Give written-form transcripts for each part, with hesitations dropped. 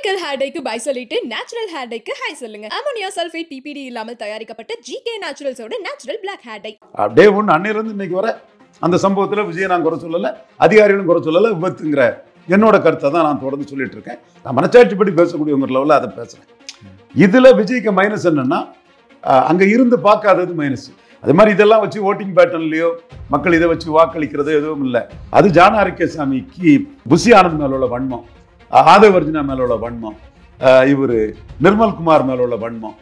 Chemical hair டைக்கு bye சொல்லிட்டு natural hair டைக்கு ஹை சொல்லுங்க. அமோனியா சல்ஃபேட் பிபிடி இல்லாமல் தயாரிக்கப்பட்ட ஜிகே நேச்சுரல்ஸோட நேச்சுரல் பிளாக் ஹேர் டை. அப்படியே ஒன்று அன்னையிலிருந்து இன்னைக்கு வர அந்த சம்பவத்தில் விஜய் நான் குறை சொல்லலை, அதிகாரிகளும் குறை சொல்லலை, விபத்துங்கிற என்னோட கருத்தை தான் நான் தொடர்ந்து சொல்லிட்டு இருக்கேன். நான் மனச்சாட்சிப்படி பேசக்கூடியவங்க லெவலில் அதை பேசுகிறேன். இதில் விஜய்க்கு மைனஸ் என்னன்னா, அங்கே இருந்து பார்க்காதது மைனஸ். அது மாதிரி இதெல்லாம் வச்சு ஓட்டிங் பேட்டர்ன்லையோ மக்கள் இதை வச்சு வாக்களிக்கிறது எதுவும் இல்லை. அது ஜான ஆரோக்கியசாமிக்கு புசி ஆனந்த் மேல உள்ள வன்மம், ஆதவர்ஜினா மேல உள்ள வன்மம், இவர் நிர்மல்குமார் மேல உள்ள வன்மம்.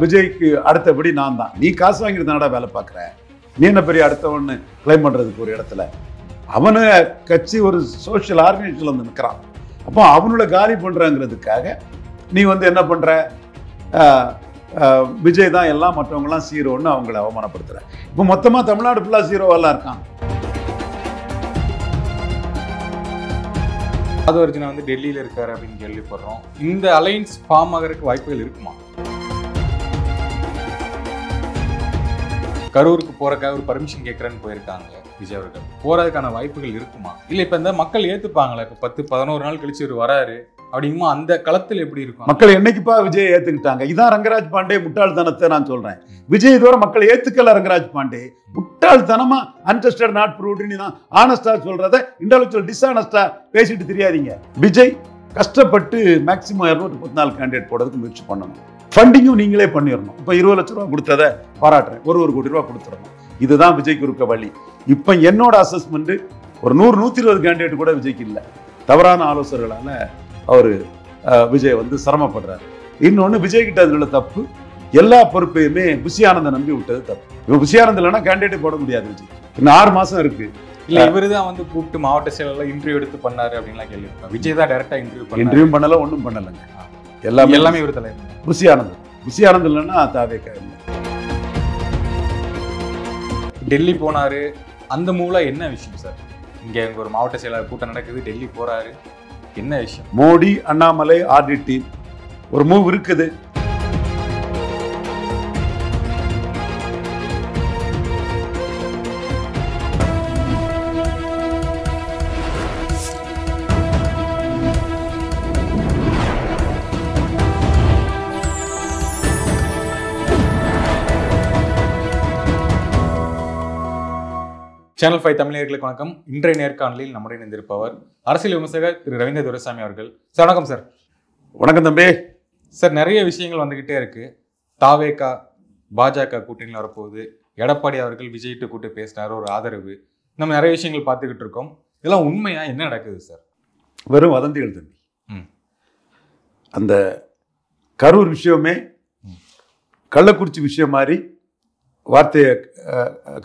விஜய்க்கு அடுத்தபடி நான் தான். நீ காசு வாங்கிட்டு தானடா வேலை பார்க்குற, நீ என்ன பெரிய அடுத்தவன்னு கிளைம் பண்ணுறதுக்கு ஒரு இடத்துல அவனு கட்சி ஒரு சோஷியல் ஆர்கனைசேஷன்ல வந்து நிற்கிறான். அப்போ அவனோட காலி பண்ணுறாங்கிறதுக்காக நீ வந்து என்ன பண்ணுற, விஜய் தான் எல்லாம் மற்றவங்களாம் ஜீரோன்னு அவங்கள அவமானப்படுத்துற. இப்போ மொத்தமாக தமிழ்நாடு ஃபுல்லாக ஜீரோவெல்லாம் இருக்கான். ஆதவர்ஜினா வந்து டெல்லியில் இருக்காரு அப்படின்னு கேள்விப்படுறோம். இந்த அலையன்ஸ் ஃபார்ம் ஆகிறதுக்கு வாய்ப்புகள் இருக்குமா? கரூருக்கு போறதுக்காக ஒரு பர்மிஷன் கேட்கறேன்னு போயிருக்காங்க விஜய் அவர்கள். போறதுக்கான வாய்ப்புகள் இருக்குமா? இல்லை இப்போ இந்த மக்கள் ஏற்றுப்பாங்களா? இப்போ 10-11 நாள் கழிச்சு ஒரு வராரு அப்படிங்குமா, அந்த களத்தில் எப்படி இருக்கும்? மக்கள் என்னைக்குப்பா விஜய் ஏத்துக்கிட்டாங்க? இதான் ரங்கராஜ் பாண்டே முட்டாள்தனத்தை நான் சொல்றேன். விஜய் இதுவரை மக்கள் ஏத்துக்கல. ரங்கராஜ் பாண்டே முட்டாள்தனமா, அன்டெஸ்டட் நாட் ப்ரூவ்டு தான் ஆனஸ்டா சொல்றத இன்டெலெக்சுவல் டிஸ்ஆனஸ்டா பேசிட்டு தெரியாதீங்க. விஜய் கஷ்டப்பட்டு மேக்சிமம் 214 கேண்டிடேட் போடுறதுக்கு முயற்சி பண்ணணும். ஃபண்டிங்கும் நீங்களே பண்ணிடணும். இப்போ 20 லட்ச ரூபா கொடுத்ததை பாராட்டுறேன். ஒரு கோடி ரூபா கொடுத்துடணும். இதுதான் விஜய்க்கு இருக்க வழி. இப்போ என்னோட அசஸ்மெண்ட் ஒரு 100-120 கேண்டிடேட் கூட விஜய்க்கு இல்லை. தவறான ஆலோசகர்களால அவர் விஜய் வந்து சிரமப்படுறாரு. இன்னொன்று, விஜய் கிட்ட அதுல தப்பு, எல்லா பொறுப்பையுமே புசி ஆனந்தை நம்பி விட்டது தப்பு. இப்போ புசி ஆனந்த் இல்லைன்னா கேண்டிடேட் போட முடியாது விஜய். இன்னும் 6 மாசம் இருக்கு. இல்லை இவரு தான் வந்து கூப்பிட்டு மாவட்ட செயலெல்லாம் இன்டர்வியூ எடுத்து பண்ணாரு அப்படின்லாம் கேள்விப்பட்டேன். விஜய் தான் டைரக்டா இன்டர்வியூ பண்ணல, ஒன்றும் பண்ணலைங்க. எல்லாமே இவர் தலைவர். புசி ஆனந்த் இல்லைன்னா தாவேக்கா இல்லை. டெல்லி போனாரு, அந்த மூலம் என்ன விஷயம் சார்? இங்க ஒரு மாவட்ட செயலாளர் கூட்டம் நடக்குது, டெல்லி போறாரு, என்ன விஷயம்? மோடி, அண்ணாமலை, ஆர்டிடி ஒரு மூவ் இருக்குது. சேனல் 5 தமிழர்களுக்கு வணக்கம். இன்றைய நேர்காணலில் நம்முடைய இணைந்திருப்பவர் அரசியல் விமர்சகர் திரு ரவீந்திர துரைசாமி அவர்கள். சார் வணக்கம் சார். வணக்கம் தம்பி. சார், நிறைய விஷயங்கள் வந்துகிட்டே இருக்கு. தாவேகா பாஜக கூட்டணியில் வரப்போகுது. எடப்பாடி அவர்கள் விஜய்கிட்ட கூட்டு பேசினார், ஒரு ஆதரவு. நம்ம நிறைய விஷயங்கள் பார்த்துக்கிட்டு இருக்கோம். இதெல்லாம் உண்மையா? என்ன நடக்குது சார்? வெறும் வதந்திகள் தம்பி. அந்த கரூர் விஷயமே கள்ளக்குறிச்சி விஷயம் மாதிரி வார்த்தையை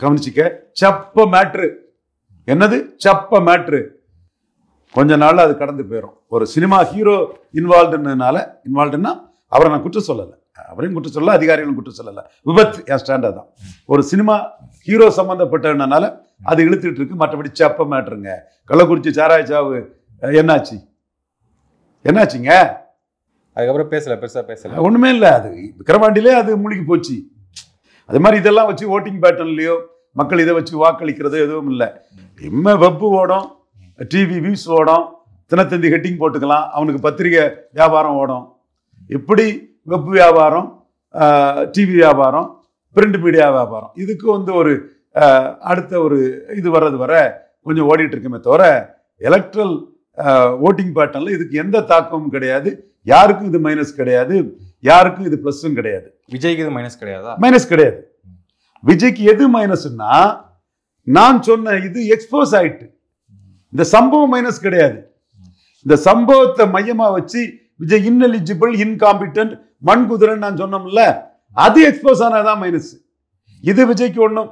கவனிச்சிக்க. சப்ப மேட்ரு. என்னது சப்ப மேட்ரு? கொஞ்ச நாள் அது கடந்து போயிடும். ஒரு சினிமா ஹீரோ இன்வால்வ்டுன்னா அவரை நான் குற்றம் சொல்லலை, அவரையும் குற்றம் சொல்லலை, அதிகாரிகளும் குற்றம் சொல்லலை. விபத்து என் ஸ்டாண்டர்ட் தான். ஒரு சினிமா ஹீரோ சம்மந்தப்பட்டதுனால அது இழுத்துட்டு இருக்கு. மற்றபடி சப்ப மேட்ருங்க. கள்ளக்குறிச்சி சாராய சாவு என்னாச்சுங்க? அதுக்கப்புறம் பெருசா பேசல, ஒண்ணுமே இல்லை. அது விக்கிரவாண்டிலே அது மூழ்கி போச்சு. அது மாதிரி இதெல்லாம் வச்சு ஓட்டிங் பேட்டர்ன்லையோ மக்கள் இதை வச்சு வாக்களிக்கிறது எதுவும் இல்லை. வெப்பு ஓடும், டிவி வியூஸ் ஓடும், தினத்தந்தி ஹெட்டிங் போட்டுக்கலாம், அவனுக்கு பத்திரிகை வியாபாரம் ஓடும். இப்படி வெப் வியாபாரம், டிவி வியாபாரம், பிரிண்ட் மீடியா வியாபாரம், இதுக்கு வந்து ஒரு அடுத்த ஒரு இது வர்றது வர கொஞ்சம் ஓடிட்டு இருக்குமே தவிர எலக்ட்ரல் ஓட்டிங் பேட்டர்னில் இதுக்கு எந்த தாக்கமும் கிடையாது. யாருக்கும் இது மைனஸ் கிடையாது, யாருக்கும் இது பிளஸும் கிடையாது. விஜய்க்கு இது மைனஸ் கிடையாதா? மைனஸ் கிடையாது. விஜய்க்கு எது மைனஸ்னா, நான் சொன்ன இது எக்ஸ்போஸ் ஆயிட்டு. இந்த சம்பவம் மைனஸ் கிடையாது. இந்த சம்பவத்தை மையமா வச்சு விஜய் இன்எலிஜிபிள், இன்காம்பிட்டன்ட், மண்குதிரன்னு நான் சொன்னோம்ல, அது எக்ஸ்போஸ் ஆனதான் மைனஸ். இது விஜய்க்கு ஒன்றும்,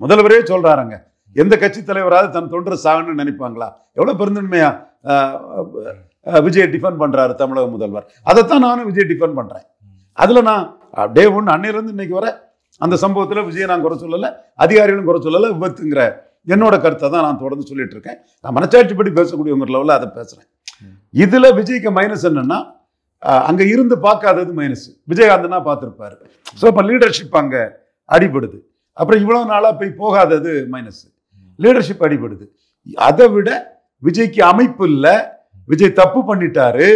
முதல்வரே சொல்றாருங்க, எந்த கட்சி தலைவராவது தன் தொண்டரை சாகணும்னு நினைப்பாங்களா? எவ்வளவு பெருந்தன்மையா விஜய் டிஃபெண்ட் பண்றாரு தமிழக முதல்வர். அதைத்தான் நானும் விஜய் டிஃபெண்ட் பண்றேன். அதுல நான் டே ஒன்று அன்னையிலிருந்து இன்னைக்கு வர அந்த சம்பவத்தில் விஜய் நான் குறை சொல்லலை, அதிகாரிகளும் குறை சொல்லலை, விபத்துங்கிற என்னோட கருத்தை தான் நான் தொடர்ந்து சொல்லிட்டு இருக்கேன். நான் மனச்சாட்சிப்படி பேசக்கூடியவங்க லெவலில் அதை பேசுறேன். இதுல விஜய்க்கு மைனஸ் என்னன்னா, அங்க இருந்து பார்க்காதது மைனஸ். விஜயகாந்த்னா பார்த்துருப்பாரு. ஸோ இப்போ லீடர்ஷிப் அங்க அடிபடுது. அப்புறம் இவ்வளவு நாளா போய் போகாதது மைனஸ். லீடர்ஷிப் அடிபடுது. அதை விட விஜய்க்கு அமைப்பு இல்லை, விஜய் தப்பு பண்ணிட்டாரு,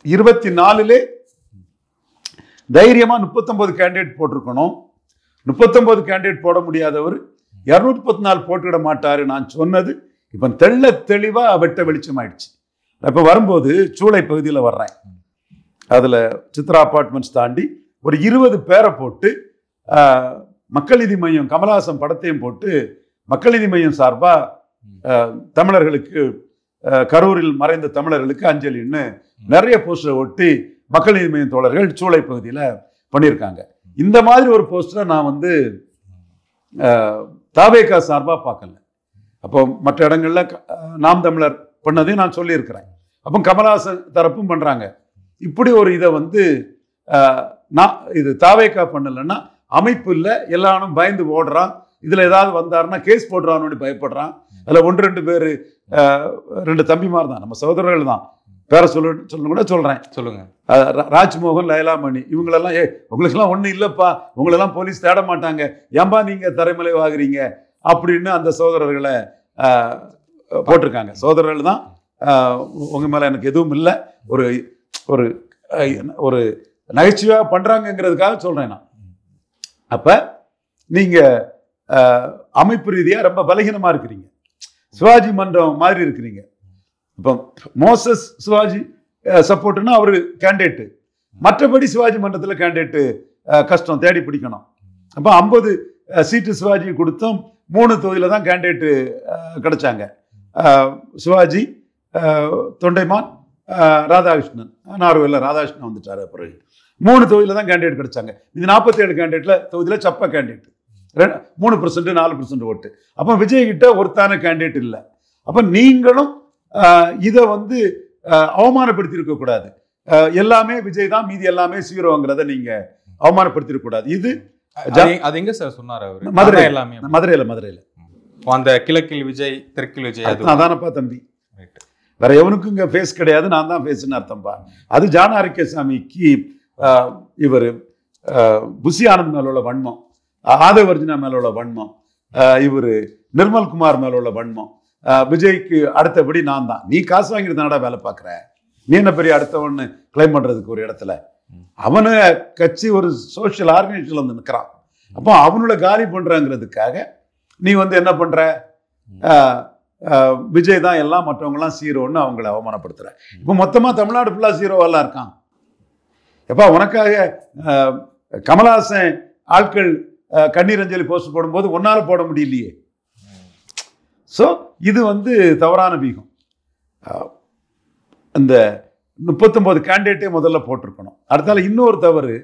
24 தைரியமா 39 கேண்டிடேட் போட்டிருக்கணும். 39 கேண்டிடேட் போட முடியாதவர் 234 போட்டுவிட மாட்டாரு. நான் சொன்னது இப்ப தெளிவா வெட்ட வெளிச்சம் ஆயிடுச்சு. இப்ப வரும்போது சூளை பகுதியில் வர்றேன். அதுல சித்ரா அபார்ட்மெண்ட்ஸ் தாண்டி ஒரு 20 பேரை போட்டு மக்கள் நீதி மையம் கமலஹாசன் படத்தையும் போட்டு மக்கள் நீதி மையம் சார்பா தமிழர்களுக்கு கரூரில் மறைந்த தமிழர்களுக்கு அஞ்சலின்னு நிறைய போஸ்டரை ஒட்டி மக்கள் நீதி மையம் தோழர்கள் சூளை பகுதியில் பண்ணியிருக்காங்க. இந்த மாதிரி ஒரு போஸ்டரை நான் வந்து தாவேகா சார்பாக பார்க்கல. அப்போ மற்ற இடங்கள்ல நாம் தமிழர் பண்ணதையும் நான் சொல்லியிருக்கிறேன். அப்போ கமலஹாசன் தரப்பும் பண்றாங்க. இப்படி ஒரு இதை வந்து நான் இது தாவேகா பண்ணலைன்னா அமைப்பு இல்லை, எல்லாரும் பயந்து ஓடுறான். இதுல ஏதாவது வந்தாருன்னா கேஸ் போடுறான்னு பயப்படுறான். அதுல 1-2 பேர் 2 தம்பிமார் தான், நம்ம சகோதரர்கள் தான், பேர சொல்லணும் கூட சொல்றேன். சொல்லுங்க. ராஜ்மோகன், லைலாமணி, இவங்களெல்லாம் உங்களுக்கெல்லாம் ஒன்றும் இல்லைப்பா, உங்களெல்லாம் போலீஸ் தேட மாட்டாங்க, ஏன்பா நீங்க தரைமலைவாகிறீங்க அப்படின்னு அந்த சகோதரர்களை போட்டிருக்காங்க. சகோதரர்கள் தான், உங்க மேல எனக்கு எதுவும் இல்லை, ஒரு ஒரு ஒரு நகைச்சுவையாக பண்றாங்கிறதுக்காக சொல்றேன் நான். அப்ப நீங்க அமைப்பு ரீதியா ரொம்ப பலகீனமா இருக்கிறீங்க. சிவாஜி மன்றம் மாதிரி இருக்கிறீங்க. இப்போ மோசஸ் சிவாஜி சப்போர்ட்னா அவரு கேண்டிடேட்டு, மற்றபடி சிவாஜி மன்றத்தில் கேண்டிடேட்டு கஷ்டம், தேடி பிடிக்கணும். அப்போ 50 சீட்டு சிவாஜி கொடுத்தும் 3 தொகுதியில் தான் கேண்டிடேட்டு கிடைச்சாங்க. சிவாஜி, தொண்டைமான், ராதாகிருஷ்ணன், நார்வேல ராதாகிருஷ்ணன் வந்துட்டாரு. அப்புறம் 3 தொகுதியில் தான் கேண்டிடேட் கிடைச்சாங்க. இது 47 கேண்டிடேட்ல தொகுதியில் சப்ப கேண்டிடேட் 3%, 4% ஓட்டு. அப்போ விஜய் கிட்ட ஒருத்தான கேண்டிடேட் இல்லை. அப்போ நீங்களும் இதை வந்து அவமானப்படுத்தி இருக்க கூடாது. எல்லாமே விஜய் தான், மீதி எல்லாமே சீரோங்கிறத நீங்க அவமானப்படுத்தி கூடாது. இது அது எங்க சார் சொன்னார் அவரு? மதுரை, எல்லாமே மதுரையில அந்த கிழக்கில் விஜய், தெற்கில் விஜய், அதானப்பா தம்பி. வேற எவனுக்கும் இங்க ஃபேஸ் கிடையாது, நான் தான் ஃபேஸ்ன்னு அர்த்தம்பா. அது ஜான ஆரோக்கியசாமிக்கு இவர் புசி ஆனந்த் மேல உள்ள வன்மம், ஆதவர்ஜினா மேல உள்ள வன்மம், இவர் நிர்மல்குமார் மேல உள்ள வன்மம். விஜய்க்கு அடுத்தபடி நான் தான். நீ காசு வாங்கிட்டு தானடா வேலை பார்க்குற, நீ என்ன பெரிய அடுத்தவன்னு கிளைம் பண்றதுக்கு ஒரு இடத்துல அவனை கட்சி ஒரு சோசியல் ஆர்கனைசேஷன்ல வந்து நிற்கிறான். அப்போ அவனோட காலி பண்றாங்கிறதுக்காக நீ வந்து என்ன பண்ற, விஜய் தான் எல்லாம், மற்றவங்கலாம் சீரோன்னு அவங்கள அவமானப்படுத்துற. இப்போ மொத்தமா தமிழ்நாடு ஃபுல்லா சீரோவெல்லாம் இருக்கான். எப்பா உனக்காக கமலஹாசன் ஆட்கள் கண்ணீர் அஞ்சலி போஸ்ட் போடும்போது ஒன்னால போட முடியலையே. ஸோ இது வந்து தவறான வீகம். இந்த 39 கேண்டிடேட்டே முதல்ல போட்டிருக்கணும். அடுத்தால இன்னொரு தவறு,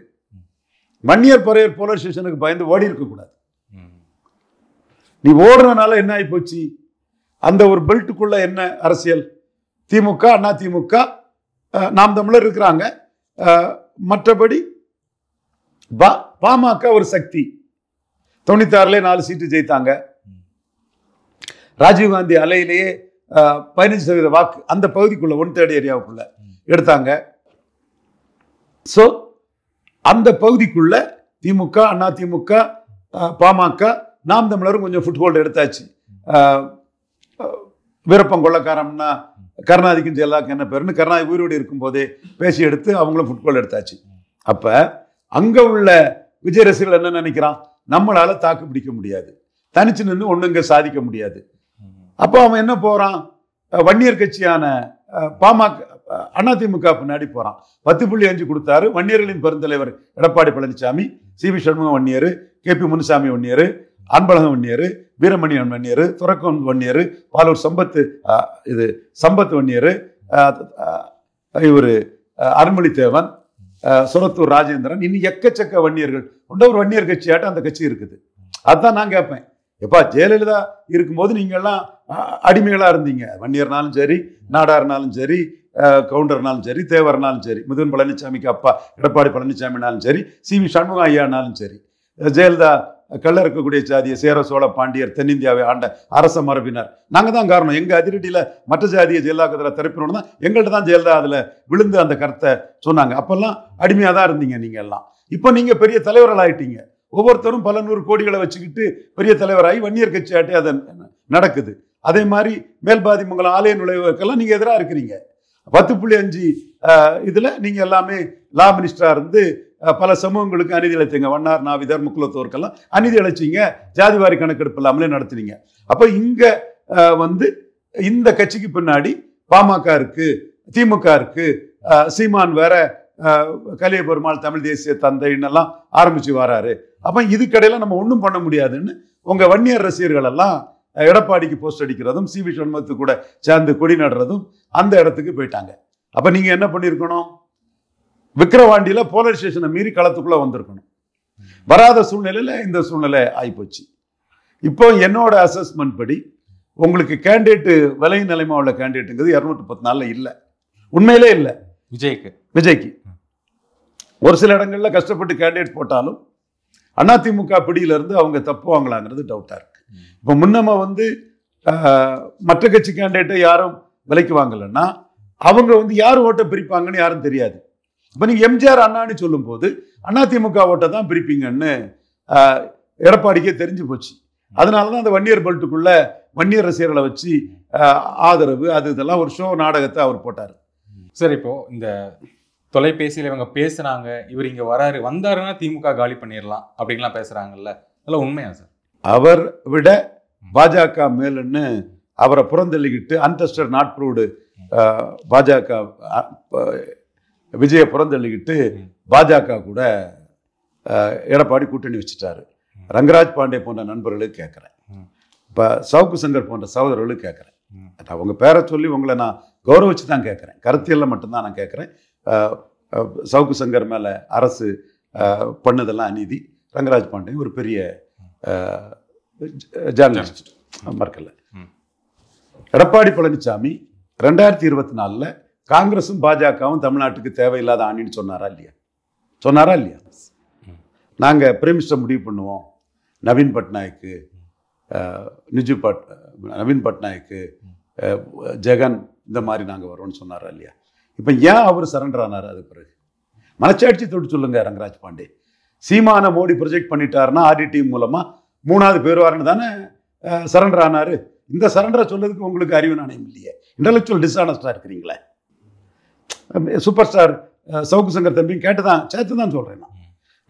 வன்னியர் பறையர் போலீஸ் ஸ்டேஷனுக்கு பயந்து ஓடி இருக்கக்கூடாது. நீ ஓடுறதுனால என்ன ஆகி போச்சு, அந்த ஒரு பெல்ட்டுக்குள்ள என்ன அரசியல், திமுக, அண்ணா திமுக, நாம் தமிழர் இருக்கிறாங்க, மற்றபடி பாமக ஒரு சக்தி. 96 4 சீட்டு ஜெயித்தாங்க. ராஜீவ்காந்தி அலையிலேயே 15% வாக்கு அந்த பகுதிக்குள்ள 1/3 ஏரியாவுக்குள்ள எடுத்தாங்க. ஸோ அந்த பகுதிக்குள்ள திமுக, அண்ணா திமுக, பாமக, நாம் தமிழரும் கொஞ்சம் ஃபுட்ஹோல்டு எடுத்தாச்சு. வீரப்பம் கொள்ளக்காரம்னா கருணாநிதிக்கும் ஜெயலலிதாவுக்கு என்ன பேருன்னு கருணாநிதி உயிரோடு இருக்கும் போதே பேசி எடுத்து அவங்களும் ஃபுட்ஹோல்டு எடுத்தாச்சு. அப்ப அங்க உள்ள விஜய் ரசிகர்கள் என்ன நினைக்கிறான், நம்மளால தாக்கு பிடிக்க முடியாது, தனிச்சு நின்று ஒண்ணுங்க சாதிக்க முடியாது. அப்போ அவன் என்ன போறான், வன்னியர் கட்சியான பாமக அதிமுக பின்னாடி போறான். 10.5 கொடுத்தாரு. வன்னியர்களின் பெருந்தலைவர் எடப்பாடி பழனிசாமி, சி.வி. சண்முகம் வன்னியர், கே.பி. முனுசாமி வன்னியர், அன்பழகன் வன்னியர், வீரமணியன் வன்னியர், துறக்கன் வன்னியர், பாலூர் சம்பத் வன்னியர், இவர் அருள்மொழித்தேவன், சுரத்தூர் ராஜேந்திரன், இன்னும் எக்கச்சக்க வன்னியர்கள் கொண்ட ஒரு வன்னியர் கட்சியாட்ட அந்த கட்சி இருக்குது. அதுதான் நான் கேட்பேன், எப்பா ஜெயலலிதா இருக்கும்போது நீங்கள்லாம் அடிமைகளாக இருந்தீங்க. வன்னியர்னாலும் சரி, நாடார்னாலும் சரி, கவுண்டர்னாலும் சரி, தேவர்னாலும் சரி, முதுகன் பழனிசாமிக்கு அப்பா எடப்பாடி பழனிசாமினாலும் சரி, சி.வி. சண்முகம் ஐயானாலும் சரி, ஜெயலலிதா கள்ள இருக்கக்கூடிய சாதிய சேர சோழ பாண்டியர் தென்னிந்தியாவை ஆண்ட அரச மரபினர் நாங்கள் தான் காரணம். எங்கள் அதிரடியில் மற்ற ஜாதியை ஜெயலலிதா திறப்பினோன்னு தான் எங்கள்கிட்ட தான் ஜெயலலிதா அதில் விழுந்து அந்த கருத்தை சொன்னாங்க. அப்பெல்லாம் அடிமையாக தான் இருந்தீங்க நீங்கள் எல்லாம். இப்போ நீங்கள் பெரிய தலைவர்கள் ஆயிட்டீங்க. ஒவ்வொருத்தரும் பல 100 கோடிகளை வச்சுக்கிட்டு பெரிய தலைவராகி வன்னியர் கட்சி ஆட்டி அது நடக்குது. அதே மாதிரி மேல்பாதி மங்கலம் ஆலய நுழைவுக்கெல்லாம் நீங்கள் எதிராக இருக்கிறீங்க. 10.5 இதில் நீங்கள் எல்லாமே லா மினிஸ்டராக இருந்து பல சமூகங்களுக்கு அநீதி இழைத்தீங்க. வண்ணார் நாவிதர் முக்குலத்தோருக்கெல்லாம் அநீதி இழைச்சிங்க. ஜாதிவாரி கணக்கெடுப்பு இல்லாமலே நடத்துனீங்க. அப்போ இங்கே வந்து இந்த கட்சிக்கு பின்னாடி பாமக இருக்கு, திமுக இருக்கு, சீமான் வேற கலிய பெருமாள் தமிழ் தேசிய தந்தைன்னெல்லாம் ஆரம்பிச்சு வராரு. அப்போ இதுக்கடையில் நம்ம ஒன்றும் பண்ண முடியாதுன்னு உங்கள் வன்னியர் ரசிகர்கள் எல்லாம் எடப்பாடிக்கு போஸ்ட் அடிக்கிறதும் சி வி சண்முகத்து கூட சேர்ந்து கொடி நடுறதும் அந்த இடத்துக்கு போயிட்டாங்க. அப்போ நீங்கள் என்ன பண்ணியிருக்கணும்? விக்கிரவாண்டியில் போலரைசேஷனை மீறி களத்துக்குள்ளே வந்திருக்கணும். வராத சூழ்நிலையில் இந்த சூழ்நிலை ஆகிப்போச்சு. இப்போ என்னோட அசஸ்மெண்ட் படி உங்களுக்கு கேண்டிடேட்டு விலை நிலைமை உள்ள கேண்டிடேட்டுங்கிறது 214 இல்லை, உண்மையிலே இல்லை. விஜய்க்கு ஒரு சில இடங்கள்ல கஷ்டப்பட்டு கேண்டிடேட் போட்டாலும் அதிமுக பிடியிலிருந்து அவங்க தப்புவாங்களாங்கிறது டவுட்டா இருக்கு. இப்போ முன்னம வந்து மற்ற கட்சி கேண்டிடேட்டை யாரும் விலைக்கு வாங்கலைன்னா அவங்க வந்து யார் ஓட்டை பிரிப்பாங்கன்னு யாரும் தெரியாது. இப்போ நீங்க எம்ஜிஆர் அண்ணான்னு சொல்லும் போது அதிமுக ஓட்டை தான் பிரிப்பீங்கன்னு எடப்பாடிக்கே தெரிஞ்சு போச்சு. அதனாலதான் அந்த வன்னியர் பெல்ட்டுக்குள்ள வன்னியர் ரசிகர்களை வச்சு ஆதரவு அது இதெல்லாம் ஒரு ஷோ நாடகத்தை அவர் போட்டார். சார், இப்போ இந்த தொலைபேசியில் இவங்க பேசுனாங்க, இவர் இங்க வந்தாருன்னா திமுக காலி பண்ணிடலாம் அப்படின்லாம் பேசுறாங்கல்ல, அதெல்லாம் உண்மையா சார்? அவர் விட பாஜக மேலுன்னு அவரை புறந்தள்ளிக்கிட்டு அன்டெஸ்டட் நாட் ப்ரூவ்டு பாஜக விஜயை புறந்தள்ளிக்கிட்டு பாஜக கூட எடப்பாடி கூட்டணி வச்சுட்டாரு. ரங்கராஜ் பாண்டே போன்ற நண்பர்களுக்கு கேட்குறேன், இப்போ சவுக்கு சங்கர் போன்ற சகோதரர்களுக்கு கேட்குறேன். அவங்க பேரை சொல்லி உங்களை நான் கௌரவிச்சு தான் கேட்குறேன், கருத்தியலில் மட்டும்தான் நான் கேட்குறேன். சவுக்கு சங்கர் மேலே அரசு பண்ணதெல்லாம் அநீதி. ரங்கராஜ் பாண்டே ஒரு பெரிய ஜேர்னலிஸ்ட் மறக்கல. எடப்பாடி பழனிசாமி 2024 காங்கிரஸும் பாஜகவும் தமிழ்நாட்டுக்கு தேவையில்லாத ஆணின்னு சொன்னாரா இல்லையா? நாங்கள் பிரைம் மினிஸ்டர் முடிவு பண்ணுவோம், நவீன் பட்நாயக்கு நவீன் பட்நாயக்கு ஜெகன் இந்த மாதிரி நாங்கள் வரோம்னு சொன்னாரா இல்லையா? இப்போ ஏன் அவர் சரண்டர் ஆனார்? அது பிறகு மனச்சாட்சி தொட்டு சொல்லுங்க. ரங்கராஜ் பாண்டே சீமான மோடி ப்ரொஜெக்ட் பண்ணிட்டாருன்னா ஆர்டிடி மூலமா 3வது பேருவாருன்னு தானே சரண்டர் ஆனாரு. இந்த சரண்டரை சொல்லதுக்கு உங்களுக்கு அறிவு நாணயம் இல்லையே, இன்டலெக்சுவல் டிஸ்ஆனஸ்டா இருக்கிறீங்களே. சூப்பர் ஸ்டார் சவுக்கு சங்கர் தம்பியும் சேர்த்து தான் சொல்றேன் நான்.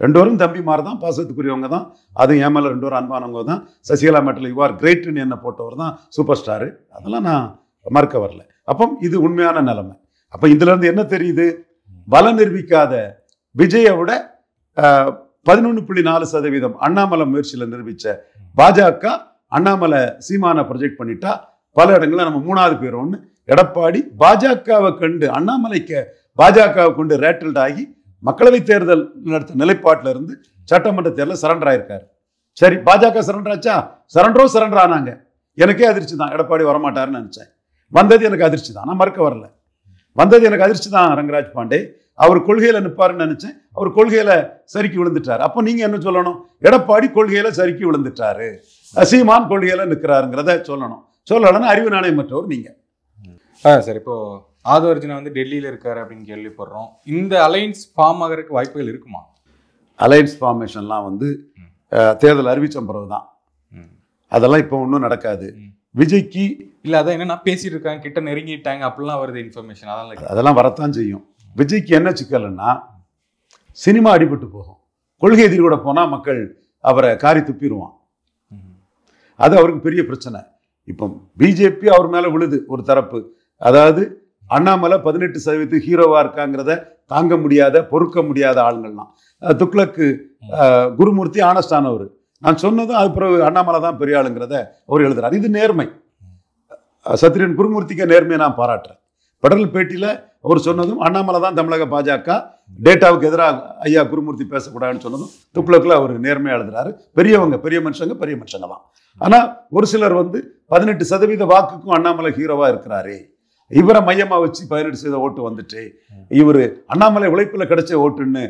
2 பேரும் தம்பி மாதிரி தான், பாசத்துக்குரியவங்க தான். அதுவும் ஏன் மேலே 2 பேரும் அன்பானவங்க தான். சசிகலா மேட்டில் யூ ஆர் கிரேட்னு என்ன போட்டவர் தான் சூப்பர் ஸ்டாரு. அதெல்லாம் நான் மறுக்க வரல. அப்போ இது உண்மையான நிலைமை. அப்போ இதுல இருந்து என்ன தெரியுது? பலம் நிரூபிக்காத விஜயை விட 11.4% அண்ணாமலை முயற்சியில் நிரூபிச்ச பாஜக அண்ணாமலை சீமான ப்ரொஜெக்ட் பண்ணிட்டா பல இடங்களில் நம்ம 3வது பேரோன்னு எடப்பாடி பாஜகவை கண்டு அண்ணாமலைக்கு பாஜகவை கொண்டு ரேட்டில்ட் ஆகி மக்களவை தேர்தல் நடத்த நிலைப்பாட்டில் இருந்து சட்டமன்ற தேர்தலில் சரண்டர் ஆயிருக்காரு. சரி, பாஜக சரண்டர் ஆச்சா? சரண்டர் ஆனாங்க. எனக்கே அதிர்ச்சி தான், எடப்பாடி வரமாட்டாருன்னு நினைச்சேன். வந்தது எனக்கு அதிர்ச்சி தான், நான் மறுக்க வரல. வந்தது எனக்கு அதிர்ச்சி தான். ரங்கராஜ் பாண்டே அவர் கொள்கையில நிற்பாருன்னு நினைச்சேன், அவர் கொள்கையில சறுக்கி விழுந்துட்டாரு. அப்போ நீங்க என்ன சொல்லணும்? எடப்பாடி கொள்கையில சறுக்கி விழுந்துட்டாரு, சீமான் கொள்கையில நிற்கிறாருங்கிறத சொல்லணும்னா அறிவு நாணயம் மற்றவர் நீங்க. சார், இப்போ ஆதவர்ஜுனா வந்து டெல்லியில இருக்காரு அப்படின்னு கேள்விப்படுறோம். இந்த அலையன்ஸ் ஃபார்ம் ஆகிறதுக்கு வாய்ப்புகள் இருக்குமா? அலையன்ஸ் ஃபார்மேஷன்லாம் வந்து தேர்தல் அறிவிச்ச பிறகு தான். அதெல்லாம் இப்போ ஒன்றும் நடக்காது. விஜய்க்கு இல்லை, அதான் என்னன்னா பேசிட்டு இருக்காங்க, கிட்ட நெருங்கிட்டாங்க அப்படிலாம் வருது இன்ஃபர்மேஷன். அதெல்லாம் வரத்தான் செய்யும். விஜய்க்கு என்ன சிக்கல்னா சினிமா அடிபட்டு போகும். கொள்கை எதிரி கூட போனால் மக்கள் அவரை காரி துப்பிடுவான். அது அவருக்கு பெரிய பிரச்சனை. இப்போ பிஜேபி அவர் மேலே விழுது ஒரு தரப்பு. அதாவது அண்ணாமலை 18% ஹீரோவா இருக்காங்கிறத தாங்க முடியாத பொறுக்க முடியாத ஆளுங்கள்லாம். துக்ளக்கு குருமூர்த்தி ஆனஸ்டானவர். நான் சொன்னதும் அது பிறகு அண்ணாமலை தான் பெரிய ஆளுங்கிறத அவர் எழுதுறாரு. இது நேர்மை. சத்ரியன் குருமூர்த்திக்கு நேர்மையை நான் பாராட்டுறேன். பெடரல் பேட்டியில் அவர் சொன்னதும் அண்ணாமலை தான் தமிழக பாஜக டேட்டாவுக்கு எதிராக ஐயா குருமூர்த்தி பேசக்கூடாதுன்னு சொன்னதும் துக்ளக்கில் அவர் நேர்மையாக எழுதுறாரு. பெரிய மனுஷங்க தான். ஆனால் ஒரு சிலர் வந்து 18% வாக்குக்கும் அண்ணாமலை ஹீரோவாக இருக்கிறாரு, இவரை மையமாக வச்சு 18% ஓட்டு வந்துட்டு இவர் அண்ணாமலை உழைப்பில் கிடைச்ச ஓட்டுன்னு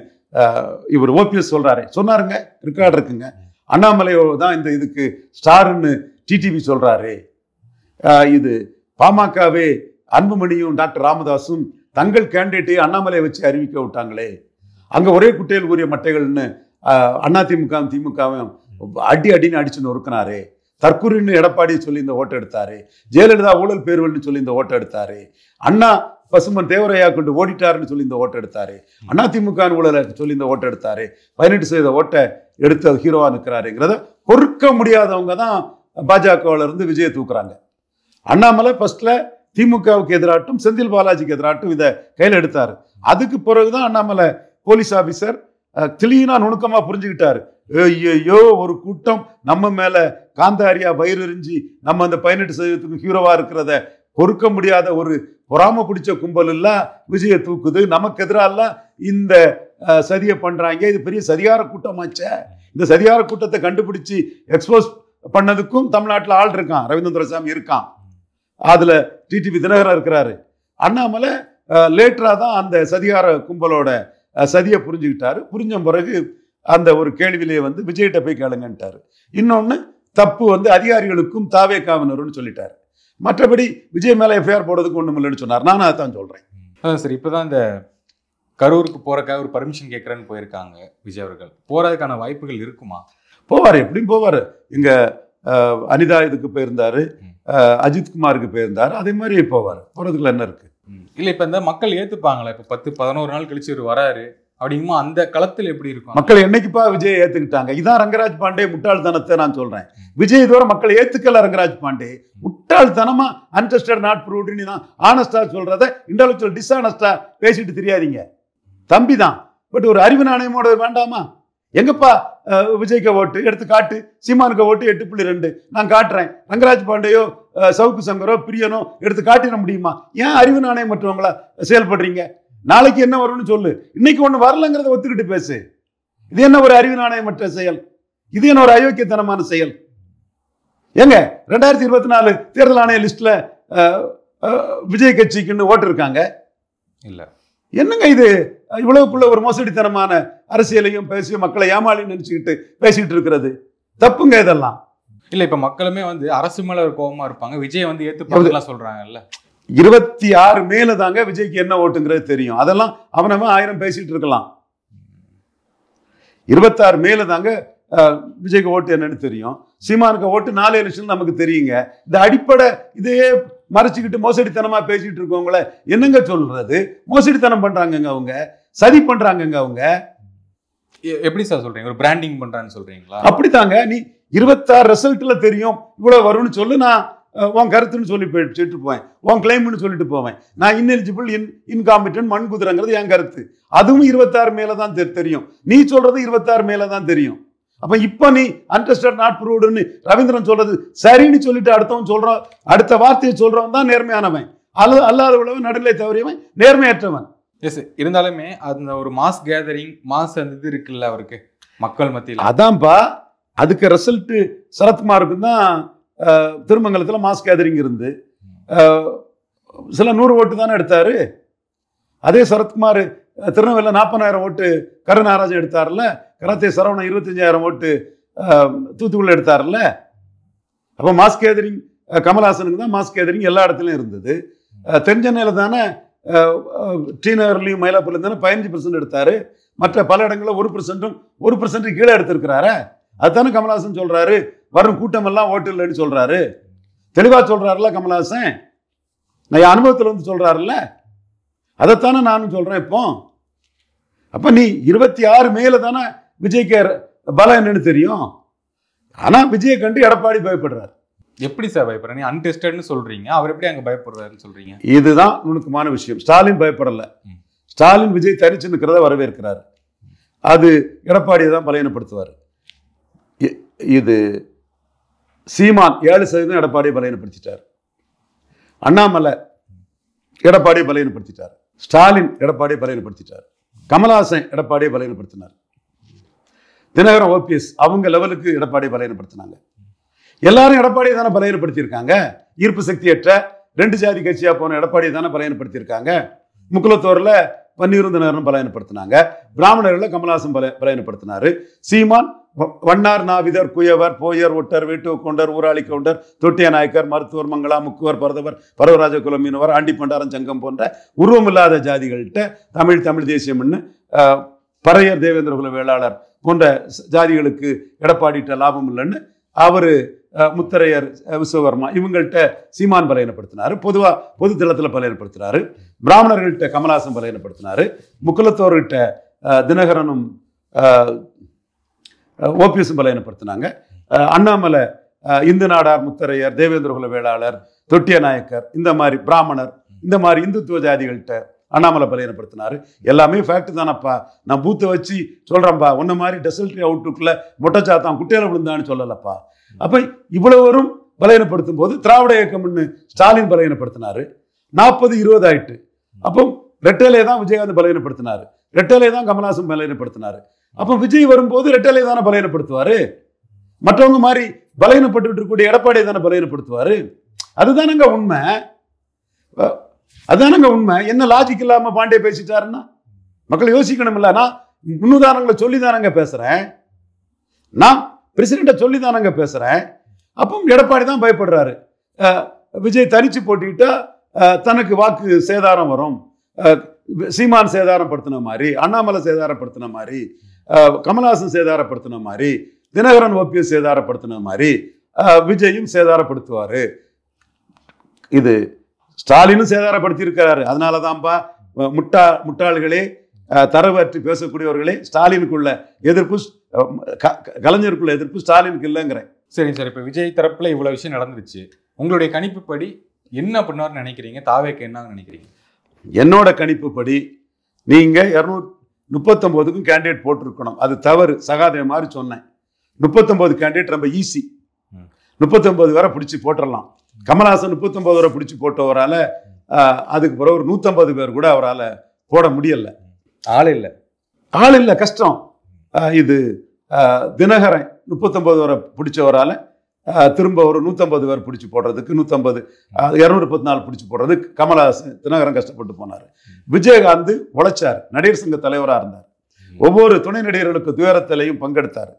இவர் ஓபிஎஸ் சொன்னாருங்க. ரெக்கார்டு இருக்குங்க. அண்ணாமலை தான் இந்த இதுக்கு ஸ்டாருன்னு டிடிவி சொல்றாரு. இது பாமகவே அன்புமணியும் டாக்டர் ராமதாசும் தங்கள் கேண்டிடேட்டை அண்ணாமலையை வச்சு அறிவிக்க விட்டாங்களே, அங்கே ஒரே குட்டையில் கூறிய மட்டைகள்னு அதிமுக திமுகவும் அடின்னு அடிச்சு நொறுக்கினாரு. தற்கூரின்னு எடப்பாடி சொல்லி இந்த ஓட்டை எடுத்தாரு. ஜெயலலிதா ஊழல் பேர்வல்னு சொல்லி இந்த ஓட்டை எடுத்தாரு. அண்ணா பசுமன் தேவரையா கொண்டு ஓடிட்டாருன்னு சொல்லி இந்த ஓட்டை எடுத்தாரு. அதிமுக ஊழலை சொல்லி இந்த ஓட்டை எடுத்தாரு. 18% ஓட்டை எடுத்து ஹீரோவா நிற்கிறாருங்கிறத பொறுக்க முடியாதவங்க தான் பாஜகவில் இருந்து விஜயை தூக்குறாங்க. அண்ணாமலை ஃபர்ஸ்ட்ல திமுகவுக்கு எதிராட்டும் செந்தில் பாலாஜிக்கு எதிராட்டும் இதை கையில் எடுத்தாரு. அதுக்கு பிறகுதான் அண்ணாமலை போலீஸ் ஆபீசர் கிளீனா நுணுக்கமா புரிஞ்சுக்கிட்டாரு. ஐயோ, ஒரு கூட்டம் நம்ம மேல காந்தாரியா வயிறு எறிஞ்சி நம்ம அந்த 18% ஹீரோவா இருக்கிறத பொறுக்க முடியாத ஒரு பொறாம பிடிச்ச கும்பல் எல்லாம் விஜயை தூக்குது, நமக்கு எதிரால இந்த சதியை பண்றாங்க, இது பெரிய சதிகார கூட்டமாச்சே. இந்த சதிகார கூட்டத்தை கண்டுபிடிச்சு எக்ஸ்போஸ் பண்ணதுக்கும் தமிழ்நாட்டில் ஆள் இருக்கான், ரவீந்திரசாமி இருக்கான், அதுல டிடிவி தினகரன் இருக்கிறாரு. அண்ணாமலை லேட்டரா தான் அந்த சதிகார கும்பலோட சதியை புரிஞ்சுக்கிட்டாரு. புரிஞ்ச பிறகு அந்த ஒரு கேள்வியிலேயே வந்து விஜய்கிட்ட போய் கேளுங்கன்ட்டாரு. இன்னொன்னு தப்பு வந்து அதிகாரிகளுக்கும் தாவேகாவினருன்னு சொல்லிட்டாரு. மற்றபடி விஜய் மேல எஃப்ஐஆர் போடுறதுக்கு ஒண்ணும் இல்லைன்னு சொன்னார். நானும் அதான் சொல்றேன். சரி, இப்பதான் இந்த கரூருக்கு போறதுக்காக ஒரு பர்மிஷன் கேட்கறேன்னு போயிருக்காங்க விஜய் அவர்கள். போறதுக்கான வாய்ப்புகள் இருக்குமா? போவாரு, எப்படியும் போவாரு. இங்க அனிதா இதுக்கு போயிருந்தாரு, அஜித்குமாருக்கு போயிருந்தாரு, அதே மாதிரி போவாரு. போறதுக்குள்ள என்ன இருக்கு? இல்ல இப்ப இந்த மக்கள் ஏத்துப்பாங்களா? இப்ப 10-11 நாள் கழிச்சு ஒரு வராரு அப்படிங்குமா, அந்த களத்தில் எப்படி இருக்கும்? மக்கள் என்னைக்குப்பா விஜய் ஏத்துக்கிட்டாங்க? இதான் ரங்கராஜ் பாண்டே முட்டாள்தனத்தை நான் சொல்றேன். விஜய் இதுவரை மக்கள் ஏத்துக்கல. ரங்கராஜ் பாண்டே முட்டாள்தனமா அன்டெஸ்டட் நாட் ப்ரூவ்டு தான் ஆனஸ்டா சொல்றத இன்டெலக்சுவல் டிஸ்ஆனஸ்டா பேசிட்டு தெரியாதீங்க. தம்பி தான், பட் ஒரு அறிவு நாணயமோட வேண்டாமா? எங்கப்பா விஜய்க்கு ஓட்டு எடுத்து காட்டு, சீமானுக்கு ஓட்டு 8.2 நான் காட்டுறேன், ரங்கராஜ் பாண்டேயோ சவுக்கு சங்கரோ பிரியனோ எடுத்து காட்டிட முடியுமா? ஏன் அறிவு நாணயம் மற்றவங்களா செயல்படுறீங்க? நாளைக்கு என்ன வரும்னு சொல்லு, இன்னைக்கு ஒண்ணு வரலங்கிறத ஒத்துக்கிட்டு பேசு. இது என்ன ஒரு அறிவு நாணயமற்ற செயல்? இது என்ன ஒரு அயோக்கியத்தனமான செயல்? ஏங்க 2024 தேர்தல் ஆணைய லிஸ்ட்ல விஜய் கட்சிக்குன்னு ஓட்டு இருக்காங்க இல்ல. என்னங்க இது? இவ்வளவுக்குள்ள ஒரு மோசடித்தனமான அரசியலையும் பேசி மக்களை ஏமாளின்னு நினைச்சுக்கிட்டு பேசிட்டு இருக்கிறது தப்புங்க இதெல்லாம். இல்ல இப்ப மக்களுமே வந்து அரசு மேல ஒரு கோபமா இருப்பாங்க, விஜய் வந்து ஏத்துப்பாங்கலாம் சொல்றாங்கல்ல. 26 மேல தாங்க விஜய்க்கு என்ன ஓட்டுங்கிறது தெரியும். அதெல்லாம் அவனவன் 1000 பேசிட்டு இருக்கலாம். 26 மேல தாங்க விஜய்க்கு ஓட்டு என்னன்னு தெரியும். சீமானுக்கு ஓட்டு 4 எலெக்ஷன் நமக்கு தெரியுங்க. இந்த அடிப்படை இதையே மறைச்சிக்கிட்டு மோசடித்தனமா பேசிட்டு இருக்கவங்கள என்னங்க சொல்றது? மோசடித்தனம் பண்றாங்கங்க அவங்க, சதி பண்றாங்கங்க அவங்க. எப்படி சார் சொல்றீங்க? ஒரு பிராண்டிங் பண்றான்னு சொல்றீங்களா? அப்படித்தாங்க. நீ 26 ரிசல்ட்ல தெரியும் இவ்வளவு வரும்னு சொல்லு, நான் உன் கருத்துன்னு சொல்லி சொல்லிட்டு போவேன், உன் கிளைம்னு சொல்லிட்டு போவேன். நான் இன்எலிஜிபிள் இன்காம்பிட்டன்ட் மண்குதிரைங்கிறது என் கருத்து. அதுவும் 26 மேல தான் தெரியும். நீ சொல்றது 26 மேல தான் தெரியும். அப்ப இப்ப நீ அன்டெஸ்டட் நாட் ப்ரூவ்டுன்னு ரவீந்திரன் சொல்றது சரின்னு சொல்லிட்டு அடுத்தவன் சொல்றான், அடுத்த வார்த்தையை சொல்றவன் தான் நேர்மையானவன். அல்லாதவன் நடுநிலை தவறியவன் நேர்மையற்றவன். எஸ், இருந்தாலுமே அந்த ஒரு மாஸ் கேதரிங், மாஸ் அந்த இது இருக்குல்ல அவருக்கு மக்கள் மத்தியில். அதான்ப்பா, அதுக்கு ரிசல்ட் சரத்குமாருக்கு தான் திருமங்கலத்தில் மாஸ் கேதரிங் இருந்து சில 100 ஓட்டு தானே எடுத்தாரு. அதே சரத்குமார் திருநெல்வேலியில் 40,000 ஓட்டு கருநாராஜன் எடுத்தார்ல, கராத்தே சரவணன் 25,000 ஓட்டு தூத்துக்குள்ள எடுத்தார்ல. அப்போ மாஸ் கேதரிங் கமல்ஹாசனுக்கு தான் மாஸ் கேதரிங் எல்லா இடத்துலையும் இருந்தது. தென்சென்னையில் தானே டிநகர்லையும் மயிலாப்பூர்லையும் தானே 15% எடுத்தாரு. மற்ற பல இடங்களில் 1% கீழே எடுத்திருக்கிறாரு. அதுதானே கமல்ஹாசன் சொல்றாரு, வரும் கூட்டம் எல்லாம் ஓட்டு இல்லைன்னு சொல்றாரு. தெளிவா சொல்றாருல கமல்ஹாசன், நான் அனுபவத்தில் வந்து சொல்றாருல்ல, அதைத்தானே நானும் சொல்றேன் இப்போ. அப்ப நீ 26 மேல தானே விஜய்க்கு பலம் என்னன்னு தெரியும். ஆனா விஜயை கண்டு எடப்பாடி பயப்படுறாரு. எப்படி சார் பயப்படுற? நீ அன்டெஸ்டட்னு சொல்றீங்க, அவர் எப்படி அங்க பயப்படுறாருன்னு சொல்றீங்க? இதுதான் நுணுக்கமான விஷயம். ஸ்டாலின் பயப்படல. ஸ்டாலின் விஜய் தனிச்சு நிற்கிறத வரவேற்கிறார். அது எடப்பாடியை தான் பலவீனப்படுத்துவார். இது சீமான் 7% எடப்பாடியை பலவீனப்படுத்திட்டார். அண்ணாமலை எடப்பாடியை பலவீனப்படுத்திட்டார். ஸ்டாலின் எடப்பாடியை பலவீனப்படுத்திட்டார். கமல்ஹாசன் எடப்பாடியை பலவீனப்படுத்தினார். தினகரன் ஓபிஎஸ் அவங்க லெவலுக்கு எடப்பாடியை பலவீனப்படுத்தினாங்க. எல்லாரும் எடப்பாடியை தானே பலவீனப்படுத்தியிருக்காங்க. ஈர்ப்பு சக்தியற்ற 2 ஜாதி கட்சியா போன எடப்பாடியை தானே பலவீனப்படுத்தியிருக்காங்க. முக்குலத்தோர்ல பன்னீரும் தினகரன் பலவீனப்படுத்தினாங்க. பிராமணர்களை கமல்ஹாசன் பலவீனப்படுத்தினாரு. சீமான் வண்ணார் நாவிதர் குயவர் போயர் ஒட்டர் வீட்டு கொண்டர் ஊராளி கவுண்டர் தொட்டிய நாயக்கர் மருத்துவர் மங்களா முக்குவர் பரதவர் பரவராஜ குலமீனவர் ஆண்டி பண்டாரம் சங்கம் போன்ற உருவமில்லாத ஜாதிகள்கிட்ட தமிழ் தேசியம்னு பறையர் தேவேந்திர குல வேளாளர் போன்ற ஜாதிகளுக்கு எடப்பாடிட்ட லாபம் இல்லைன்னு அவர் முத்தரையர், விஸ்வகர்மா இவங்கள்ட்ட சீமான் பலையனப்படுத்தினாரு. பொதுவாக பொது தளத்தில் பலையனப்படுத்தினாரு. பிராமணர்கள்ட்ட கமலாசன் பலையனப்படுத்தினாரு. முக்குலத்தோர்கிட்ட தினகரனும் ஓபிஎஸும் பலையனப்படுத்தினாங்க. அண்ணாமலை, இந்து நாடார், முத்தரையர், தேவேந்திரகுல வேளாளர், தொட்டிய நாயக்கர், இந்த மாதிரி பிராமணர், இந்த மாதிரி இந்துத்துவ ஜாதிகள்கிட்ட அண்ணாமலை பலையனப்படுத்தினாரு. எல்லாமே ஃபேக்ட் தானப்பா. நான் பூத்தை வச்சு சொல்கிறேன்ப்பா. ஒன்ன மாதிரி டெசல்ட்ரி அவுட்லுக்கில் மொட்டைச்சாத்தான் குட்டையில் விழுந்தான்னு சொல்லலப்பா. அப்போ இவ்வளவரும் பலையனப்படுத்தும் போது திராவிட இயக்கம்னு ஸ்டாலின் பலையனப்படுத்தினாரு. 40-20 ஆயிட்டு. அப்போ ரெட்டேலே தான் விஜயகாந்த் பலையனப்படுத்தினாரு. ரெட்டேலே தான் கமல்ஹாசன் பலையனப்படுத்தினாரு. அப்போ விஜய் வரும்போது ரெட்டேலே தானே பலையனப்படுத்துவாரு. மற்றவங்க மாதிரி பலையனப்பட்டு இருக்கக்கூடிய எடப்பாடியை தானே பலையனப்படுத்துவாரு. அதுதானங்க உண்மை. அதுதானங்க உண்மை. என்ன லாஜிக் இல்லாம பாண்டே பேசிட்டாருன்னா மக்கள் யோசிக்கணும். இல்ல, நான் முன்னுதாரணங்களை சொல்லி தானங்க பேசுறேன். நான் பிரசிடண்ட்டை சொல்லி தானங்க பேசுறேன். அப்போ எடப்பாடி தான் பயப்படுறாரு. விஜய் தனிச்சு போட்டிக்கிட்டா தனக்கு வாக்கு சேதாரம் வரும். சீமான் சேதாரப்படுத்தின மாதிரி, அண்ணாமலை சேதாரப்படுத்தின மாதிரி, கமல்ஹாசன் சேதாரப்படுத்தின மாதிரி, தினகரன் ஓபிஎஸ் சேதாரப்படுத்தின மாதிரி விஜயும் சேதாரப்படுத்துவாரு. இது ஸ்டாலினும் சேதாரப்படுத்தி இருக்கிறாரு. அதனாலதான்ப்பா முட்டாள்களே, தரவற்றி பேசக்கூடியவர்களே, ஸ்டாலினுக்குள்ள எதிர்ப்பு, கலைஞருக்குள்ள எதிர்ப்பு ஸ்டாலினுக்கு இல்லைங்கிறேன். சரி சார், இப்போ விஜய் தரப்புல இவ்வளவு விஷயம் நடந்துருச்சு. உங்களுடைய கணிப்புப்படி என்ன பண்ணுவார்னு நினைக்கிறீங்க? தாவேக்கு என்ன நினைக்கிறீங்க? என்னோட கணிப்புப்படி நீங்க 239க்கும் கேண்டிடேட் போட்டிருக்கணும். அது தவறு. சகாதேவ மாதிரி சொன்னேன். 39 கேண்டிடேட் ரொம்ப ஈஸி. 39 வரை பிடிச்சி போட்டுடலாம். கமல்ஹாசன் 39 வரை பிடிச்சி போட்டவரால் அதுக்கு பிறகு ஒரு 150 பேர் கூட அவரால் போட முடியல. ஆள் இல்லை, கஷ்டம். இது தினகரன் 39 வரை பிடிச்சவரால் திரும்ப ஒரு 150 பேர் பிடிச்சி போடுறதுக்கு 214 பிடிச்சி போடுறதுக்கு கமல்ஹாசன், தினகரன் கஷ்டப்பட்டு போனார். விஜயகாந்த் உழைச்சார். நடிகர் சங்க தலைவராக இருந்தார். ஒவ்வொரு துணை நடிகர்களுக்கு துயரத்திலையும் பங்கெடுத்தார்.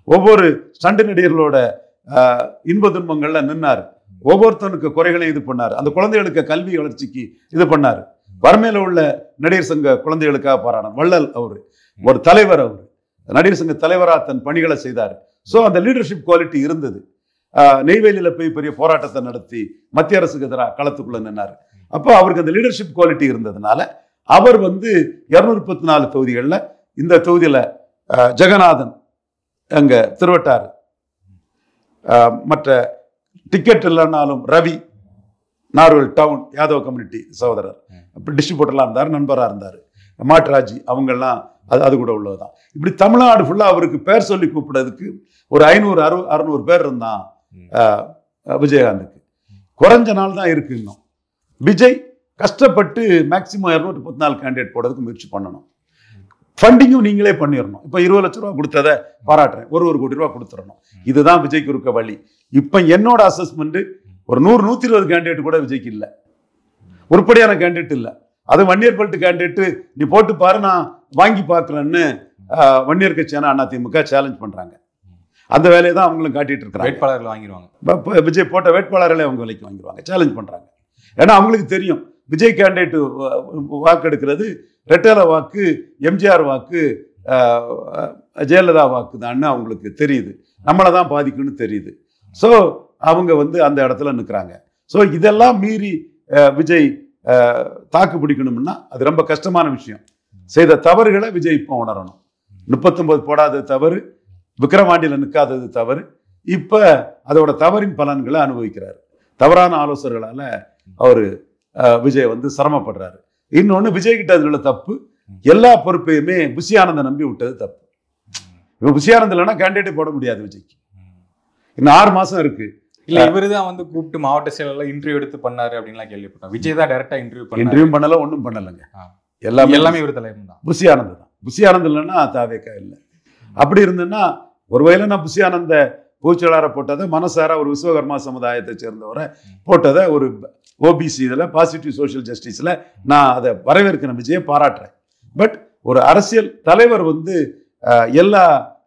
ஒவ்வொரு ஸ்டண்ட் நடிகர்களோட இன்ப துன்பங்கள்ல நின்னார். ஒவ்வொருத்தனுக்கு குறைகளையும் இது பண்ணார். அந்த குழந்தைகளுக்கு கல்வி வளர்ச்சிக்கு இது பண்ணார். வறுமையில உள்ள நடிகர் சங்க குழந்தைகளுக்காக பாராட்டினார். வள்ளல் அவரு ஒரு தலைவர். அவரு நடிகர் சங்க தலைவராக தன் பணிகளை செய்தார். ஸோ அந்த லீடர்ஷிப் குவாலிட்டி இருந்தது. நெய்வேலியில போய் பெரிய போராட்டத்தை நடத்தி மத்திய அரசுக்கு எதிராக களத்துக்குள்ள நின்னார். அப்போ அவருக்கு அந்த லீடர்ஷிப் குவாலிட்டி இருந்ததுனால அவர் 234 தொகுதிகளில் இந்த தொகுதியில ஜெகநாதன் அங்க திருவட்டாறு, மற்ற டிக்கெட் இல்லைன்னாலும் ரவி நார்வல் டவுன் யாதவ கம்யூனிட்டி சகோதரர் டிஸ்ட்ரிபியூட்டர்லாம் இருந்தார், நண்பராக இருந்தார். மாட்ராஜி அவங்கெல்லாம் அது கூட உள்ளதுதான். இப்படி தமிழ்நாடு ஃபுல்லாக அவருக்கு பேர் சொல்லி கூப்பிடுறதுக்கு ஒரு 500-600 பேர் இருந்தான் விஜயகாந்துக்கு. குறைஞ்ச நாள் தான் இருக்கு. இன்னும் விஜய் கஷ்டப்பட்டு மேக்சிமம் 214 கேண்டிடேட் போடுறதுக்கு முயற்சி பண்ணணும். ஃபண்டிங்கும் நீங்களே பண்ணிடணும். இப்போ 20 லட்ச ரூபா கொடுத்ததை பாராட்டுறேன். 1 கோடி ரூபா கொடுத்துடணும். இதுதான் விஜய்க்கு இருக்க வழி. இப்போ என்னோட அசஸ்மெண்ட் ஒரு 100-120 கேண்டிடேட் கூட விஜய்க்கு இல்லை. உருப்படியான கேண்டிடேட் இல்லை. அது வன்னியர் பெல்ட் கேண்டிடேட் நீ போட்டு பாரு, நான் வாங்கி பார்க்குறேன்னு வன்னியர் கட்சியான அதிமுக சேலஞ்ச் பண்றாங்க. அந்த வேலையை தான் அவங்களும் காட்டிட்டு இருக்கிறாங்க. வேட்பாளர்கள் வாங்கிடுவாங்க. விஜய் போட்ட வேட்பாளர்களே அவங்க விலைக்கு வாங்கிடுவாங்க, சேலஞ்ச் பண்றாங்க. ஏன்னா அவங்களுக்கு தெரியும் விஜய் கேண்டிடேட் வாக்கு எடுக்கிறது ரெட்டேல வாக்கு, எம்ஜிஆர் வாக்கு, ஜெயலலிதா வாக்கு தான் அவங்களுக்கு தெரியுது. நம்மளை தான் பாதிக்குன்னு தெரியுது. ஸோ அவங்க அந்த இடத்துல நிற்கிறாங்க. ஸோ இதெல்லாம் மீறி விஜய் தாக்கு பிடிக்கணும்னா அது ரொம்ப கஷ்டமான விஷயம். செய்த தவறுகளை விஜய் இப்போ உணரணும். 39 போடாதது தவறு, விக்கிரவாண்டியில் நிற்காதது தவறு. இப்போ அதோட தவறின் பலன்களை அனுபவிக்கிறார். தவறான ஆலோசகர்களால அவரு விஜய் சிரமப்படுறாரு. இன்னொன்று, விஜய் கிட்ட அதுல தப்பு, எல்லா பொறுப்பையுமே புஷி ஆனந்தை நம்பி விட்டது தப்பு. இப்போ புஷி ஆனந்த் இல்லைன்னா கேண்டிடேட் போட முடியாது விஜய்க்கு. இன்னும் 6 மாசம் இருக்கு. இல்ல இவரு தான் கூப்பிட்டு மாவட்ட செயலர்ல இன்டர்வியூ எடுத்து பண்ணாரு அப்படின்லாம் கேள்விப்பட்டேன். விஜய் தான் டைரக்டா இன்டர்வியூ பண்ணல, ஒன்றும் பண்ணலைங்க. எல்லாமே இவர் தலைவர் தான். புஷி ஆனந்த் தான். புஷி ஆனந்த் இல்லைன்னா தாவேக்கா இல்லை. அப்படி இருந்ததுன்னா ஒருவேளை நான் புஷி ஆனந்த பொதுச்செயலாளரை போட்டதை, மனசார ஒரு விஸ்வகர்மா சமுதாயத்தை சேர்ந்தவரை போட்டதை, ஒரு ஓபிசி இதில் பாசிட்டிவ் சோஷியல் ஜஸ்டிஸில் நான் அதை வரவேற்கிறேன், விஜயை பாராட்டுறேன். பட் ஒரு அரசியல் தலைவர் எல்லா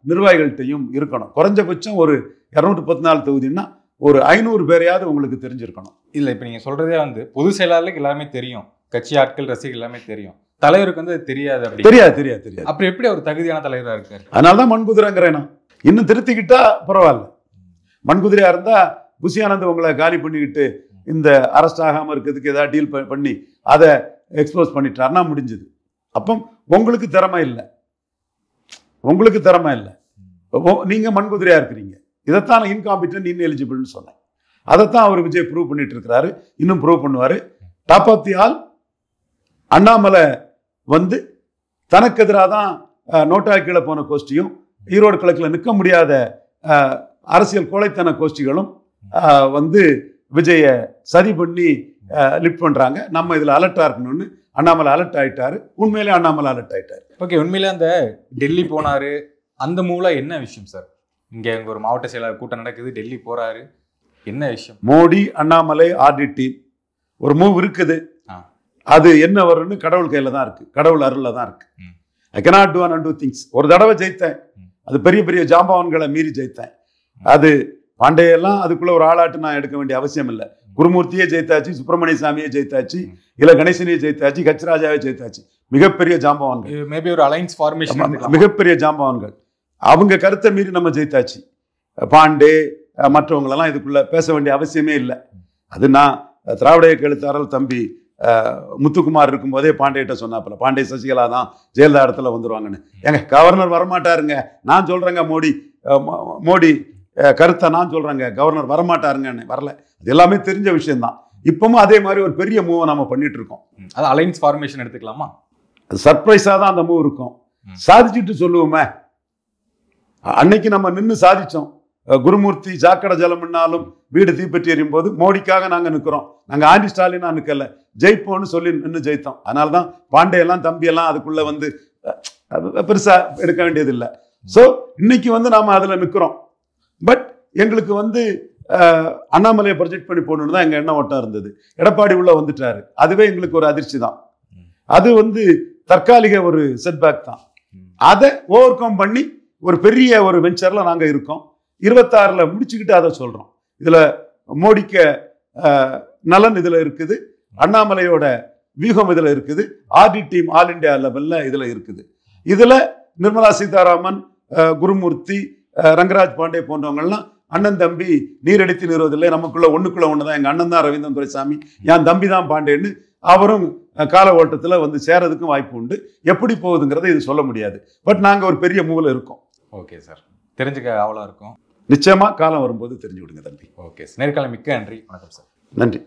நிர்வாகிகள்கிட்டையும் இருக்கணும். குறைஞ்சபட்சம் ஒரு 214 தொகுதின்னா ஒரு 500 பேரையாவது உங்களுக்கு தெரிஞ்சிருக்கணும். இல்லை இப்போ நீங்கள் சொல்றதே பொது செயலாளருக்கு எல்லாமே தெரியும், கட்சி ஆட்கள் ரசிகர்கள் எல்லாமே தெரியும், தலைவருக்கு அது தெரியாது. அப்படி தெரியாது. அப்புறம் எப்படி அவர் தகுதியான தலைவராக இருக்காரு? அதனால தான் மண்குதிரைங்கிறேன். நான் இன்னும் திருத்திக்கிட்டா பரவாயில்ல. மண்குதிரையா இருந்தா புஷி ஆனந்த் உங்களை காலி பண்ணிக்கிட்டு இந்த அரெஸ்ட் ஆகாம இருக்கிறதுக்கு ஏதாவது டீல் பண்ணி அதை எக்ஸ்போஸ் பண்ணிட்டாருன்னா முடிஞ்சது. அப்போ உங்களுக்கு திறமை இல்லை, உங்களுக்கு திறமை இல்லை, நீங்க மண்குதிரையா இருக்கிறீங்க. இதைத்தான் இன்காம்பிட்டன்ட் இன்எலிஜிபிள்னு சொன்னேன். அதைத்தான் அவர் விஜய் ப்ரூவ் பண்ணிட்டு இருக்கிறாரு, இன்னும் ப்ரூவ் பண்ணுவாரு. Top of the all Annamalai வந்து தனக்கு எதிராக தான் நோட்டா கீழே போன கோஷ்டியும் ஈரோடு கிழக்கில் நிற்க முடியாத அரசியல் கோழைத்தன கோஷ்டிகளும் வந்து விஜயை சதி பண்ணி லிஃப்ட் பண்றாங்க. நம்ம இதுல அலர்ட்டா இருக்கணும்னு அண்ணாமலை அலர்ட் ஆயிட்டாரு. உண்மையிலே அண்ணாமலை அலர்ட் ஆயிட்டாரு. ஓகே, உண்மையிலே அந்த டெல்லி போனாரு அந்த மூலம் என்ன விஷயம் சார்? இங்க ஒரு மாவட்ட செயலாளர் கூட்டம் நடக்குது, டெல்லி போறாரு, என்ன விஷயம்? மோடி அண்ணாமலை ஆர்டிடி ஒரு மூவ் இருக்குது. அது என்ன வரும்னு கடவுள் கையில தான் இருக்கு, கடவுள் அருள்ல தான் இருக்கு. ஐ cannot do and undo things. ஒரு தடவை ஜெயித்தேன், அது பெரிய பெரிய ஜாம்பவான்களை மீறி ஜெயித்தேன். அது பாண்டேயெல்லாம் அதுக்குள்ள ஒரு ஆளாட்டு நான் எடுக்க வேண்டிய அவசியம் இல்லை. குருமூர்த்தியே ஜெயித்தாச்சு, சுப்பிரமணிய சாமியே ஜெயித்தாச்சு, இல்ல கணேசனையே ஜெயித்தாச்சு, கச்சராஜாவே ஜெயித்தாச்சு. மிகப்பெரிய ஜாம்பவான்கள், மேபி ஒரு அலைன்ஸ் ஃபார்மேஷன், மிகப்பெரிய ஜாம்பவான்கள். அவங்க கருத்தை மீறி நம்ம ஜெயித்தாச்சு. பாண்டே மற்றவங்களெல்லாம் இதுக்குள்ள பேச வேண்டிய அவசியமே இல்லை. அது நான் திராவிட இயக்க எழுத்தாளர் தம்பி முத்துக்குமார் இருக்கும்போதே பாண்டேட்ட சொன்னாப்புல, பாண்டே சசிகலா தான் ஜெயலலிதா இடத்துல வந்துருவாங்கன்னு. ஏங்க கவர்னர் வரமாட்டாருங்க, நான் சொல்றேங்க. மோடி கருத்தை நான் சொல்றேங்க, கவர்னர் வரமாட்டாருங்கன்னு. வரல, அது எல்லாமே தெரிஞ்ச விஷயம்தான். இப்பவும் அதே மாதிரி ஒரு பெரிய மூவை நம்ம பண்ணிட்டு இருக்கோம். அது அலைன்ஸ் ஃபார்மேஷன் எடுத்துக்கலாமா? அது சர்ப்ரைஸா தான் அந்த மூவ் இருக்கும். சாதிச்சுட்டு சொல்லுவோமே, அன்னைக்கு நம்ம நின்று சாதிச்சோம். குருமூர்த்தி ஜாக்கடை ஜலம்னாலும் வீடு தீப்பற்றி எறியும் போது மோடிக்காக நாங்க நிற்கிறோம். நாங்க ஆண்டி ஸ்டாலினா நிற்கல, ஜெயிப்போம்னு சொல்லி நின்று ஜெயித்தோம். அதனாலதான் பாண்டேயெல்லாம் தம்பியெல்லாம் அதுக்குள்ள வந்து பெருசா எடுக்க வேண்டியது இல்லை. ஸோ இன்னைக்கு வந்து நாம அதுல நிற்கிறோம். பட் எங்களுக்கு வந்து அண்ணாமலையை ப்ரொஜெக்ட் பண்ணி போகணுன்னு தான் எங்க எண்ணம் ஓட்டம் இருந்தது. எடப்பாடி உள்ள வந்துட்டாரு, அதுவே எங்களுக்கு ஒரு அதிர்ச்சி தான். அது வந்து தற்காலிக ஒரு செட்பேக் தான். அதை ஓவர் கம் பண்ணி ஒரு பெரிய ஒரு வெஞ்சர்ல நாங்க இருக்கோம். 26ல் முடிச்சுக்கிட்டு அதை சொல்றோம். இதுல மோடிக்க நலன் இதுல இருக்குது, அண்ணாமலையோட வியூகம் இதுல இருக்குது, ஆர்டி டீம் ஆல் இண்டியா லெவல்ல இதுல இருக்குது. இதுல நிர்மலா சீதாராமன், குருமூர்த்தி, ரங்கராஜ் பாண்டே போன்றவங்கலாம் அண்ணன் தம்பி நீரடித்து நிறுவதில்லை, நமக்குள்ள ஒண்ணுக்குள்ள ஒண்ணுதான். எங்க அண்ணன் தான் ரவீந்திரன் துரைசாமி, என் தம்பி தான் பாண்டேன்னு அவரும் கால ஓட்டத்துல வந்து சேரதுக்கும் வாய்ப்பு உண்டு. எப்படி போகுதுங்கிறத இது சொல்ல முடியாது. பட் நாங்க ஒரு பெரிய மூவில இருக்கோம். ஓகே சார், தெரிஞ்சுக்க ஆவலா இருக்கும். நிச்சயமா காலம் வரும்போது தெரிஞ்சு விடுங்க தம்பி. ஓகே, நேர்காணல் மிக்க நன்றி. வணக்கம் சார். நன்றி.